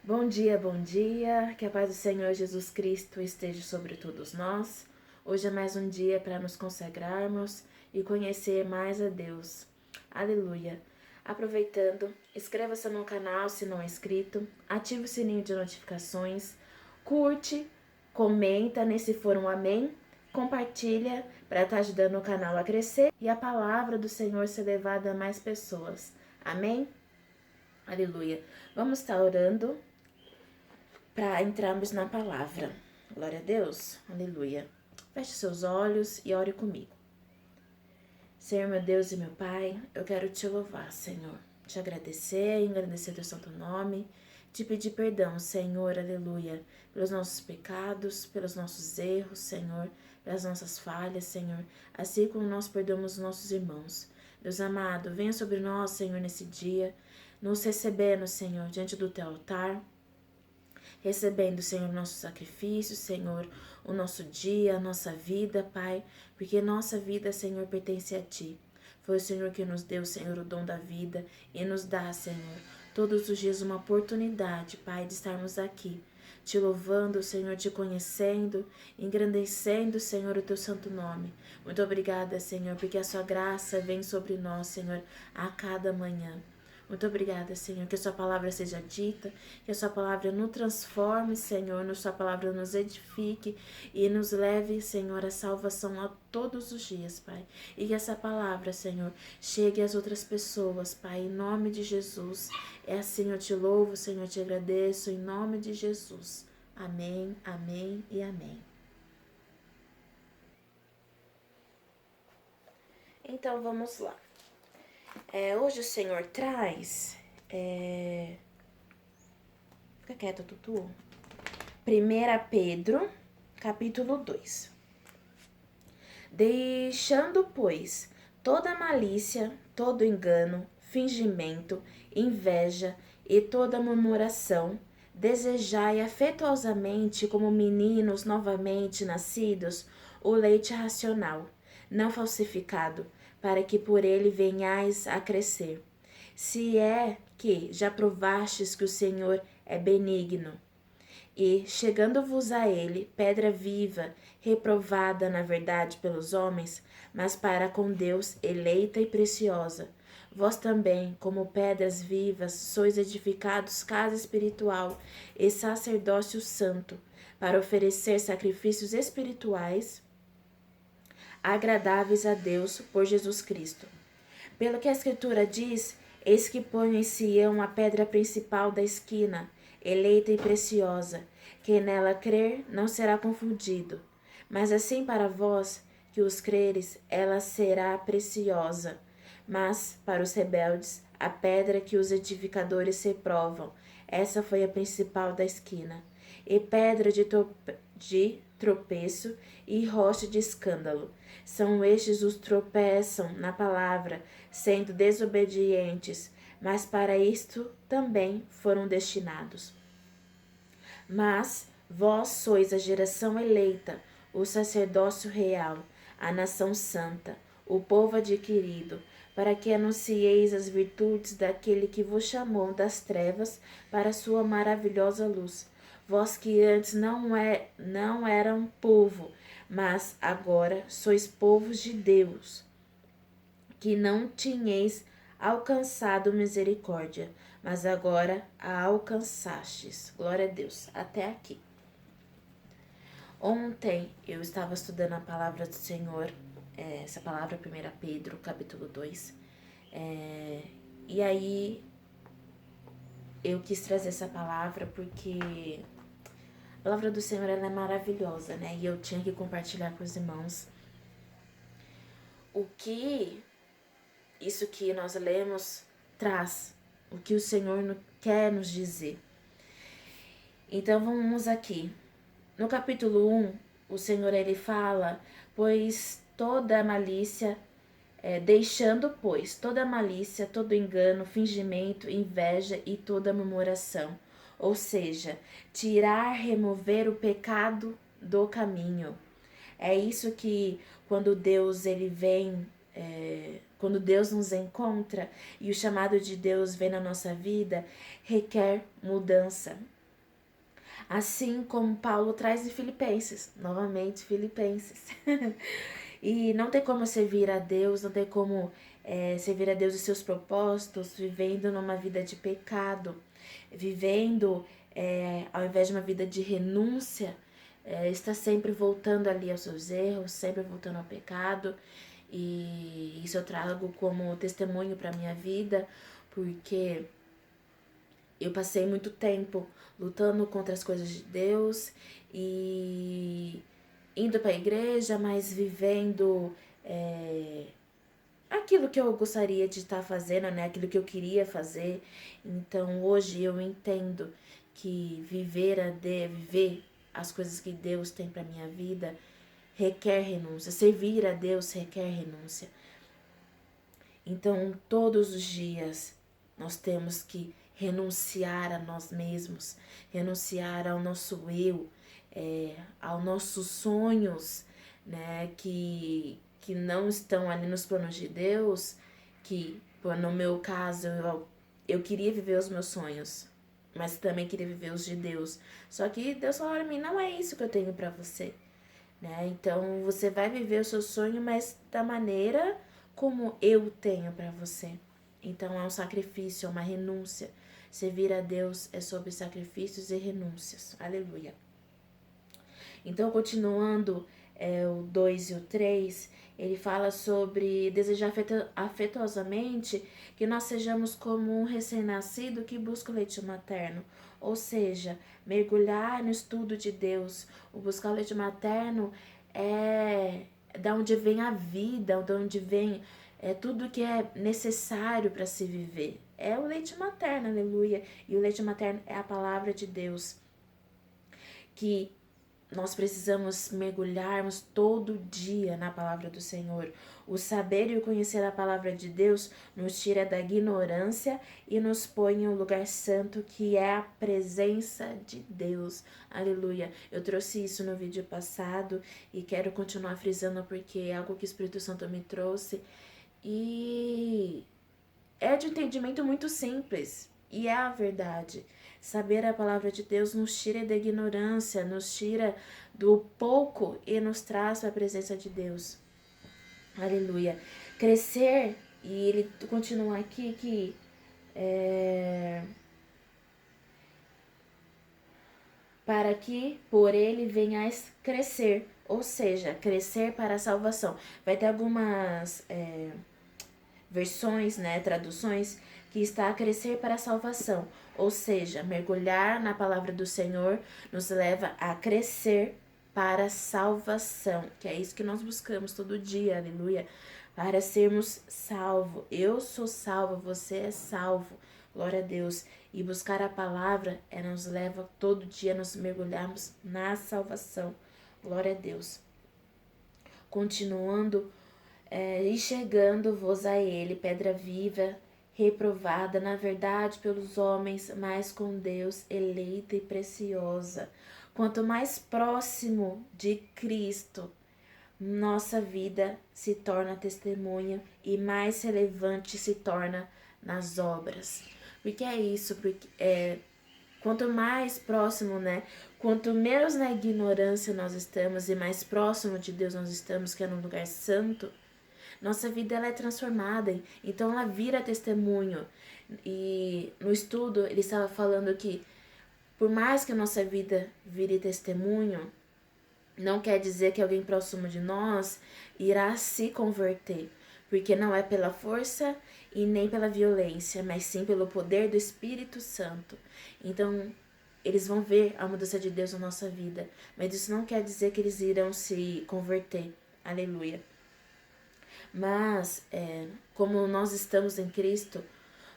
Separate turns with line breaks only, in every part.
Bom dia, que a paz do Senhor Jesus Cristo esteja sobre todos nós. Hoje é mais um dia para nos consagrarmos e conhecer mais a Deus. Aleluia. Aproveitando, inscreva-se no canal se não é inscrito, ative o sininho de notificações, curte, comenta nesse for um amém, compartilha para estar ajudando o canal a crescer e a palavra do Senhor ser levada a mais pessoas. Amém? Aleluia. Vamos estar orando para entrarmos na palavra. Glória a Deus. Aleluia. Feche seus olhos e ore comigo. Senhor, meu Deus e meu Pai, eu quero te louvar, Senhor. Te agradecer, engrandecer teu santo nome. Te pedir perdão, Senhor, aleluia, pelos nossos pecados, pelos nossos erros, Senhor, pelas nossas falhas, Senhor, assim como nós perdoamos os nossos irmãos. Deus amado, venha sobre nós, Senhor, nesse dia, nos recebendo, Senhor, diante do teu altar, recebendo, Senhor, nosso sacrifício, Senhor, o nosso dia, a nossa vida, Pai, porque nossa vida, Senhor, pertence a Ti. Foi o Senhor que nos deu, Senhor, o dom da vida e nos dá, Senhor, todos os dias uma oportunidade, Pai, de estarmos aqui, te louvando, Senhor, te conhecendo, engrandecendo, Senhor, o Teu santo nome. Muito obrigada, Senhor, porque a Sua graça vem sobre nós, Senhor, a cada manhã. Muito obrigada, Senhor, que a Sua palavra seja dita, que a Sua palavra nos transforme, Senhor, que a Sua palavra nos edifique e nos leve, Senhor, à salvação a todos os dias, Pai. E que essa palavra, Senhor, chegue às outras pessoas, Pai, em nome de Jesus. É assim eu te louvo, Senhor, eu te agradeço, em nome de Jesus. Amém, amém e amém. Então, vamos lá. Hoje o Senhor traz... Fica quieto, Tutu. 1 Pedro, capítulo 2. Deixando, pois, toda malícia, todo engano, fingimento, inveja e toda murmuração, desejai afetuosamente, como meninos novamente nascidos, o leite racional, não falsificado, para que por ele venhais a crescer. Se é que já provastes que o Senhor é benigno, e, chegando-vos a ele, pedra viva, reprovada na verdade pelos homens, mas para com Deus eleita e preciosa. Vós também, como pedras vivas, sois edificados casa espiritual e sacerdócio santo, para oferecer sacrifícios espirituais agradáveis a Deus por Jesus Cristo. Pelo que a Escritura diz, eis que ponho em Sião a pedra principal da esquina, eleita e preciosa, quem nela crer não será confundido. Mas assim para vós, que os creres, ela será preciosa. Mas, para os rebeldes, a pedra que os edificadores reprovam, essa foi a principal da esquina. E pedra de tropeço e rocha de escândalo. São estes os tropeçam na palavra, sendo desobedientes, mas para isto também foram destinados. Mas vós sois a geração eleita, o sacerdócio real, a nação santa, o povo adquirido, para que anuncieis as virtudes daquele que vos chamou das trevas para a sua maravilhosa luz. Vós que antes não eram povo, mas agora sois povos de Deus, que não tinhais alcançado misericórdia, mas agora a alcançastes. Glória a Deus. Até aqui. Ontem eu estava estudando a palavra do Senhor, essa palavra 1 Pedro, capítulo 2, e aí eu quis trazer essa palavra porque a palavra do Senhor ela é maravilhosa, né? E eu tinha que compartilhar com os irmãos o que isso que nós lemos traz, o que o Senhor quer nos dizer. Então vamos aqui. No capítulo 1, o Senhor ele fala, pois toda malícia, deixando, pois, toda malícia, todo engano, fingimento, inveja e toda murmuração. Ou seja, tirar, remover o pecado do caminho. É isso que quando Deus ele vem, quando Deus nos encontra e o chamado de Deus vem na nossa vida, requer mudança. Assim como Paulo traz em Filipenses, novamente Filipenses. E não tem como servir a Deus, não tem como servir a Deus e seus propósitos vivendo numa vida de pecado, vivendo ao invés de uma vida de renúncia, está sempre voltando ali aos seus erros, sempre voltando ao pecado. E isso eu trago como testemunho para minha vida, porque eu passei muito tempo lutando contra as coisas de Deus e indo para a igreja, mas vivendo aquilo que eu gostaria de estar fazendo, né? Aquilo que eu queria fazer. Então hoje eu entendo que viver as coisas que Deus tem para minha vida requer renúncia. Servir a Deus requer renúncia. Então todos os dias nós temos que renunciar a nós mesmos, renunciar ao nosso eu, aos nossos sonhos, né, que não estão ali nos planos de Deus, que no meu caso eu queria viver os meus sonhos, mas também queria viver os de Deus. Só que Deus falou para mim, não é isso que eu tenho para você, né? Então você vai viver o seu sonho, mas da maneira como eu tenho para você. Então é um sacrifício, é uma renúncia. Servir a Deus é sobre sacrifícios e renúncias. Aleluia. Então, continuando o 2 e o 3, ele fala sobre desejar afetuosamente que nós sejamos como um recém-nascido que busca o leite materno. Ou seja, mergulhar no estudo de Deus. O buscar o leite materno é da onde vem a vida, da onde vem tudo que é necessário para se viver. É o leite materno, aleluia. E o leite materno é a palavra de Deus, que nós precisamos mergulharmos todo dia na palavra do Senhor. O saber e o conhecer a palavra de Deus nos tira da ignorância e nos põe em um lugar santo, que é a presença de Deus. Aleluia. Eu trouxe isso no vídeo passado e quero continuar frisando porque é algo que o Espírito Santo me trouxe. E é de entendimento muito simples. E é a verdade. Saber a palavra de Deus nos tira da ignorância, nos tira do pouco e nos traz para a presença de Deus. Aleluia. Crescer, e ele continua aqui que para que por ele venhais crescer, ou seja, crescer para a salvação. Vai ter algumas versões, né, traduções, que está a crescer para a salvação. Ou seja, mergulhar na palavra do Senhor nos leva a crescer para a salvação, que é isso que nós buscamos todo dia, aleluia, para sermos salvos. Eu sou salvo, você é salvo, glória a Deus. E buscar a palavra nos leva todo dia a nos mergulharmos na salvação, glória a Deus. Continuando, e chegando-vos a ele, pedra viva, reprovada, na verdade, pelos homens, mas com Deus, eleita e preciosa. Quanto mais próximo de Cristo, nossa vida se torna testemunha e mais relevante se torna nas obras. Porque é isso, porque quanto mais próximo, né? Quanto menos na ignorância nós estamos e mais próximo de Deus nós estamos, que é num lugar santo, nossa vida ela é transformada, então ela vira testemunho. E no estudo ele estava falando que por mais que a nossa vida vire testemunho, não quer dizer que alguém próximo de nós irá se converter, porque não é pela força e nem pela violência, mas sim pelo poder do Espírito Santo. Então, eles vão ver a mudança de Deus na nossa vida, mas isso não quer dizer que eles irão se converter. Aleluia. Mas, como nós estamos em Cristo,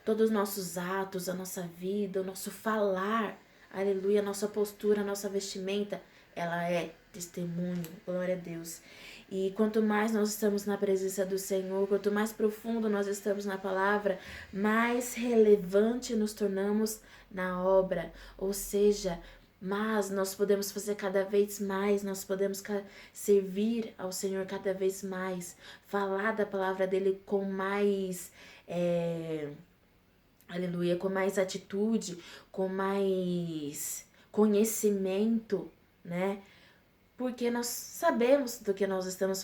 todos os nossos atos, a nossa vida, o nosso falar, aleluia, a nossa postura, a nossa vestimenta, ela é testemunho, glória a Deus. E quanto mais nós estamos na presença do Senhor, quanto mais profundo nós estamos na palavra, mais relevante nos tornamos na obra. Ou seja, mas nós podemos fazer cada vez mais, nós podemos servir ao Senhor cada vez mais, falar da palavra dele com mais, aleluia, com mais atitude, com conhecimento, né? Porque nós sabemos do que nós estamos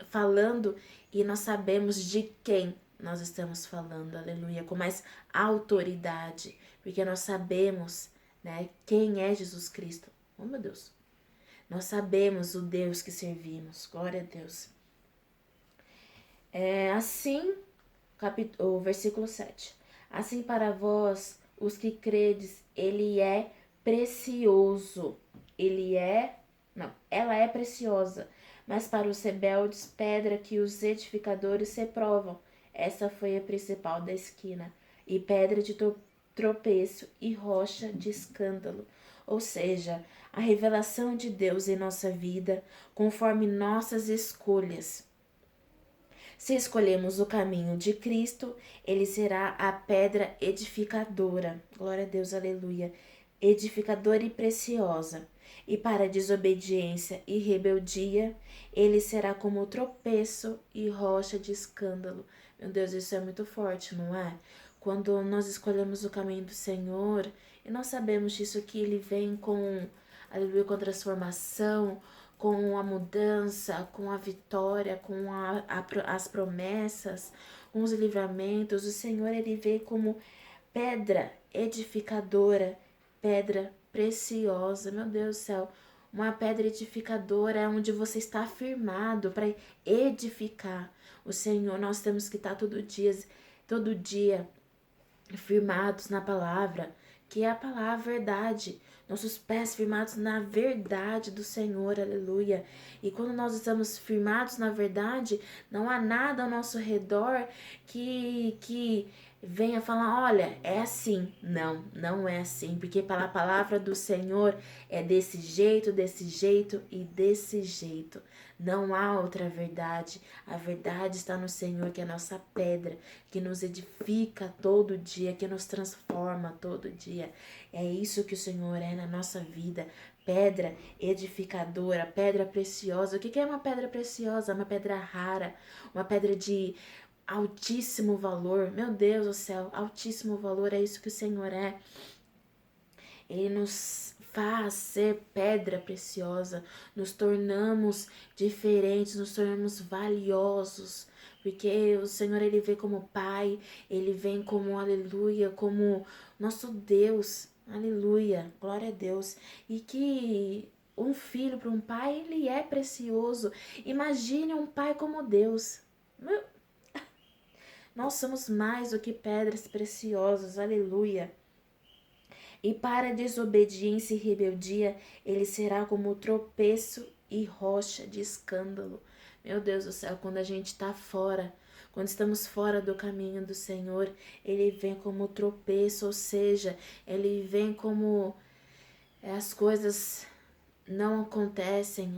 falando e nós sabemos de quem nós estamos falando, aleluia, com mais autoridade, porque nós sabemos, né, quem é Jesus Cristo. Oh, meu Deus. Nós sabemos o Deus que servimos. Glória a Deus. Assim, o versículo 7. Assim para vós, os que credes, ele é precioso. Ela é preciosa. Mas para os rebeldes, pedra que os edificadores reprovam. Essa foi a principal da esquina. E pedra de tropeço e rocha de escândalo. Ou seja, a revelação de Deus em nossa vida, conforme nossas escolhas. Se escolhemos o caminho de Cristo, ele será a pedra edificadora. Glória a Deus, aleluia. Edificadora e preciosa. E para a desobediência e rebeldia, ele será como tropeço e rocha de escândalo. Meu Deus, isso é muito forte, não é? Quando nós escolhemos o caminho do Senhor, e nós sabemos disso que ele vem com, aleluia, com transformação, com a mudança, com a vitória, com as promessas, com os livramentos. O Senhor, ele vem como pedra edificadora, pedra preciosa. Meu Deus do céu, uma pedra edificadora é onde você está firmado para edificar. O Senhor, nós temos que estar todo dia firmados na palavra, que é a palavra verdade. Nossos pés firmados na verdade do Senhor, aleluia. E quando nós estamos firmados na verdade, não há nada ao nosso redor que venha falar, olha, é assim. Não, não é assim, porque pela palavra do Senhor é desse jeito e desse jeito. Não há outra verdade. A verdade está no Senhor, que é a nossa pedra, que nos edifica todo dia, que nos transforma todo dia. É isso que o Senhor é na nossa vida. Pedra edificadora, pedra preciosa. O que é uma pedra preciosa? Uma pedra rara, uma pedra de altíssimo valor. Meu Deus do céu, altíssimo valor, é isso que o Senhor é. Ele nos faz ser pedra preciosa, nos tornamos diferentes, nos tornamos valiosos, porque o Senhor, ele vem como Pai, ele vem como, aleluia, como nosso Deus, aleluia, glória a Deus, e que um filho para um pai, ele é precioso. Imagine um pai como Deus. Nós somos mais do que pedras preciosas, aleluia. E para desobediência e rebeldia, ele será como tropeço e rocha de escândalo. Meu Deus do céu, quando a gente está fora, quando estamos fora do caminho do Senhor, ele vem como tropeço, ou seja, ele vem como as coisas não acontecem.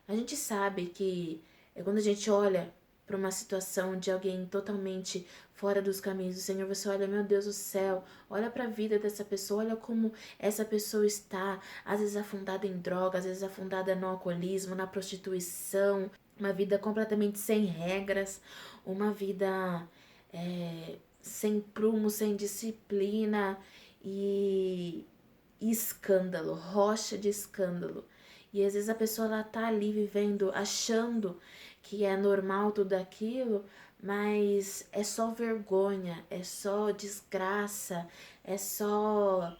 A gente sabe que quando a gente olha para uma situação de alguém totalmente fora dos caminhos do Senhor, você olha, meu Deus do céu, olha para a vida dessa pessoa, olha como essa pessoa está, às vezes afundada em drogas, às vezes afundada no alcoolismo, na prostituição, uma vida completamente sem regras, uma vida sem prumo, sem disciplina e escândalo, rocha de escândalo. E às vezes a pessoa ela tá ali vivendo, achando que é normal tudo aquilo, mas é só vergonha, é só desgraça, é só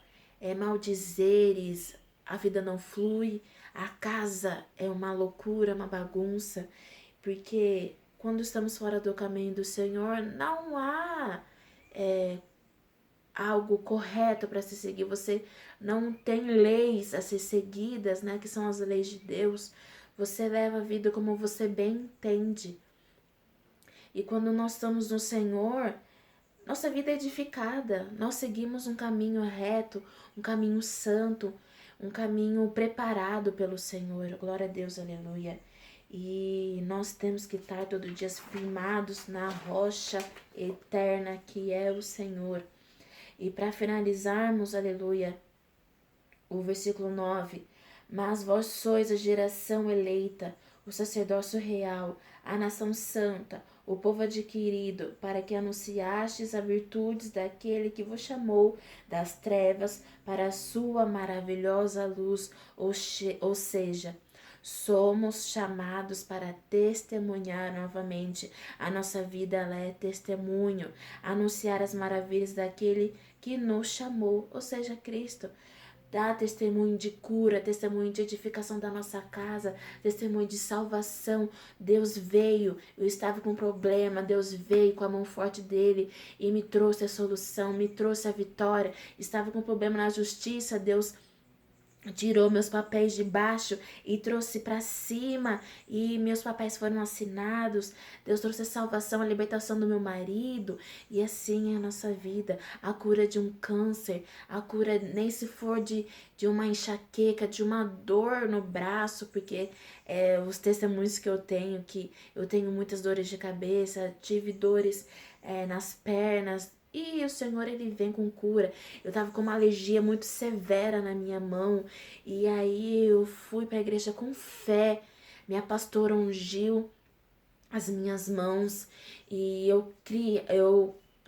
maldizeres, a vida não flui, a casa é uma loucura, uma bagunça, porque quando estamos fora do caminho do Senhor, não há algo correto para se seguir, você não tem leis a ser seguidas, né, que são as leis de Deus, você leva a vida como você bem entende. E quando nós estamos no Senhor, nossa vida é edificada, nós seguimos um caminho reto, um caminho santo, um caminho preparado pelo Senhor, glória a Deus, aleluia. E nós temos que estar todo dia firmados na rocha eterna que é o Senhor. E para finalizarmos, aleluia, o versículo 9: mas vós sois a geração eleita, o sacerdócio real, a nação santa, o povo adquirido, para que anunciastes as virtudes daquele que vos chamou das trevas para a sua maravilhosa luz, ou seja, somos chamados para testemunhar novamente. A nossa vida, ela é testemunho, anunciar as maravilhas daquele que nos chamou, ou seja, Cristo. Dá testemunho de cura, testemunho de edificação da nossa casa, testemunho de salvação. Deus veio, eu estava com um problema, Deus veio com a mão forte dele e me trouxe a solução, me trouxe a vitória. Estava com um problema na justiça, Deus tirou meus papéis de baixo e trouxe para cima, e meus papéis foram assinados. Deus trouxe a salvação, a libertação do meu marido, e assim é a nossa vida. A cura de um câncer, a cura nem se for de uma enxaqueca, de uma dor no braço, porque os testemunhos que eu tenho muitas dores de cabeça, tive dores nas pernas, e o Senhor, ele vem com cura. Eu tava com uma alergia muito severa na minha mão. E aí eu fui pra igreja com fé. Minha pastora ungiu as minhas mãos. E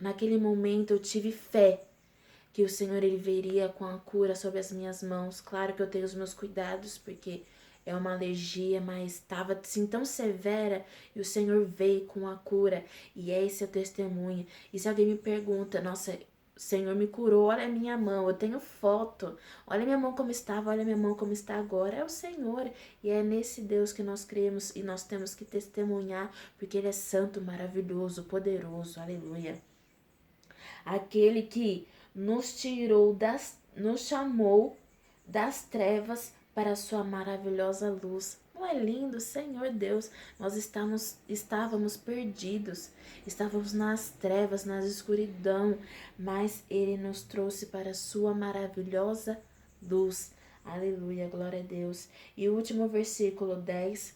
naquele momento eu tive fé que o Senhor, ele veria com a cura sobre as minhas mãos. Claro que eu tenho os meus cuidados, porque é uma alergia, mas estava assim tão severa, e o Senhor veio com a cura, e esse é o testemunho. E se alguém me pergunta, nossa, o Senhor me curou, olha a minha mão, eu tenho foto, olha a minha mão como estava, olha a minha mão como está agora, é o Senhor, e é nesse Deus que nós cremos, e nós temos que testemunhar, porque Ele é santo, maravilhoso, poderoso, aleluia. Aquele que nos chamou das trevas para a sua maravilhosa luz. Não é lindo, Senhor Deus? Nós estávamos perdidos, estávamos nas trevas, na escuridão, mas Ele nos trouxe para a sua maravilhosa luz. Aleluia, glória a Deus. E o último versículo 10.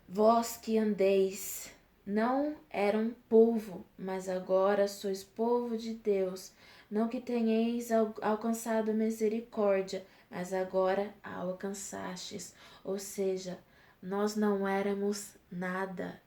Vós que andeis não eram povo, mas agora sois povo de Deus. Não que tenhais alcançado misericórdia, mas agora a alcançastes. Ou seja, nós não éramos nada,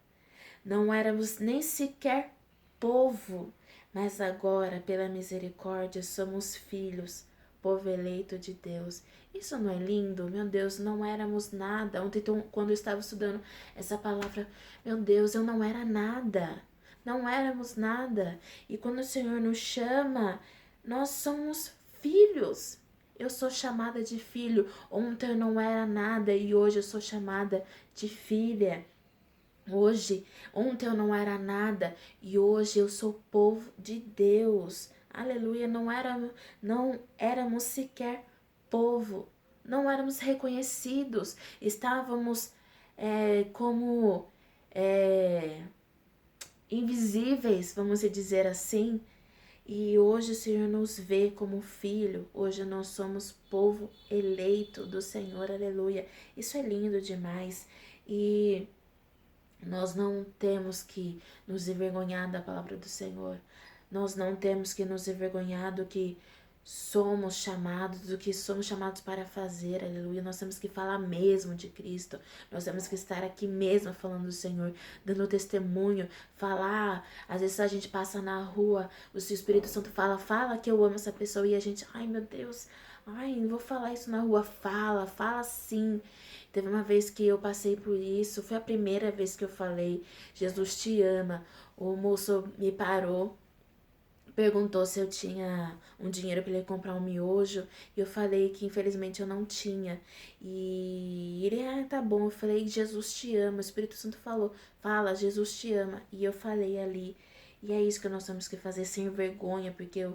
não éramos nem sequer povo, mas agora, pela misericórdia, somos filhos, povo eleito de Deus. Isso não é lindo? Meu Deus, não éramos nada. Ontem, quando eu estava estudando essa palavra, meu Deus, eu não era nada. Não éramos nada. E quando o Senhor nos chama, nós somos filhos. Eu sou chamada de filho. Ontem eu não era nada e hoje eu sou chamada de filha. Ontem eu não era nada e hoje eu sou povo de Deus. Aleluia, não éramos sequer povo, não éramos reconhecidos, estávamos como invisíveis, vamos dizer assim. E hoje o Senhor nos vê como filho, hoje nós somos povo eleito do Senhor, aleluia. Isso é lindo demais. E nós não temos que nos envergonhar da palavra do Senhor. Nós não temos que nos envergonhar do que somos chamados, do que somos chamados para fazer, aleluia. Nós temos que falar mesmo de Cristo. Nós temos que estar aqui mesmo falando do Senhor, dando testemunho, falar. Às vezes a gente passa na rua, o Espírito Santo fala que eu amo essa pessoa, e a gente, ai meu Deus, ai, não vou falar isso na rua. Fala sim. Teve uma vez que eu passei por isso, foi a primeira vez que eu falei, Jesus te ama. O moço me parou, perguntou se eu tinha um dinheiro para ele comprar um miojo, e eu falei que infelizmente eu não tinha. E ele, tá bom. Eu falei, Jesus te ama. O Espírito Santo falou, fala, Jesus te ama. E eu falei ali. E é isso que nós temos que fazer, sem vergonha, porque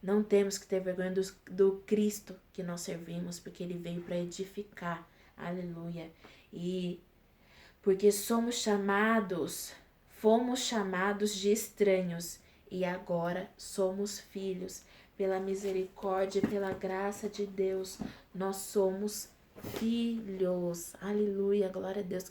não temos que ter vergonha do Cristo que nós servimos, porque ele veio para edificar. Aleluia. E porque fomos chamados de estranhos, e agora somos filhos. Pela misericórdia e pela graça de Deus, nós somos filhos. Aleluia, glória a Deus.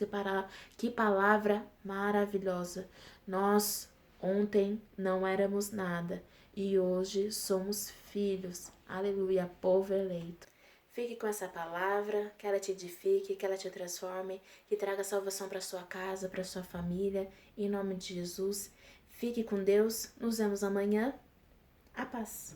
Que palavra maravilhosa. Nós ontem não éramos nada e hoje somos filhos. Aleluia, povo eleito. Fique com essa palavra, que ela te edifique, que ela te transforme, que traga salvação para sua casa, para sua família, em nome de Jesus. Fique com Deus, nos vemos amanhã. A paz.